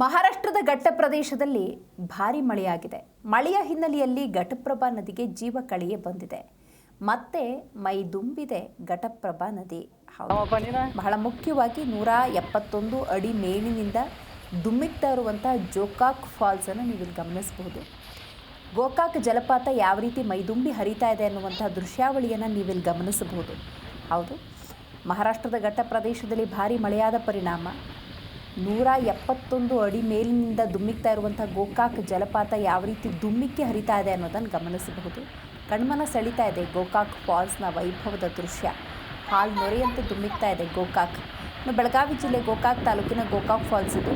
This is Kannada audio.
ಮಹಾರಾಷ್ಟ್ರದ ಘಟ್ಟ ಪ್ರದೇಶದಲ್ಲಿ ಭಾರಿ ಮಳೆಯಾಗಿದೆ. ಮಳೆಯ ಹಿನ್ನೆಲೆಯಲ್ಲಿ ಘಟಪ್ರಭಾ ನದಿಗೆ ಜೀವ ಕಳೆಯೇ ಬಂದಿದೆ. ಮತ್ತೆ ಮೈದುಂಬಿದೆ ಘಟಪ್ರಭಾ ನದಿ. ಬಹಳ ಮುಖ್ಯವಾಗಿ 171 ಅಡಿ ಮೇಲಿನಿಂದ ಧುಮ್ಮಿಕ್ತಾ ಇರುವಂತಹ ಗೋಕಾಕ್ ಫಾಲ್ಸ್ ಅನ್ನು ನೀವು ಇಲ್ಲಿ ಗಮನಿಸಬಹುದು. ಗೋಕಾಕ್ ಜಲಪಾತ ಯಾವ ರೀತಿ ಮೈದುಂಬಿ ಹರಿತಾ ಇದೆ ಅನ್ನುವಂತಹ ದೃಶ್ಯಾವಳಿಯನ್ನು ನೀವಿಲ್ಲಿ ಗಮನಿಸಬಹುದು. ಹೌದು, ಮಹಾರಾಷ್ಟ್ರದ ಘಟ್ಟ ಪ್ರದೇಶದಲ್ಲಿ ಭಾರಿ ಮಳೆಯಾದ ಪರಿಣಾಮ 171 ಅಡಿ ಮೇಲಿನಿಂದ ಧುಮ್ಮಿಕ್ತಾ ಇರುವಂಥ ಗೋಕಾಕ್ ಜಲಪಾತ ಯಾವ ರೀತಿ ಧುಮ್ಮಿಕ್ಕಿ ಹರಿತಾ ಇದೆ ಅನ್ನೋದನ್ನು ಗಮನಿಸಬಹುದು. ಕಣ್ಮನ ಸೆಳೀತಾ ಇದೆ ಗೋಕಾಕ್ ಫಾಲ್ಸ್ನ ವೈಭವದ ದೃಶ್ಯ. ಹಾಲ್ ನೊರೆಯಂತೆ ಧುಮ್ಮಿಕ್ತಾ ಇದೆ ಗೋಕಾಕ್. ಬೆಳಗಾವಿ ಜಿಲ್ಲೆ ಗೋಕಾಕ್ ತಾಲೂಕಿನ ಗೋಕಾಕ್ ಫಾಲ್ಸ್ ಇದು.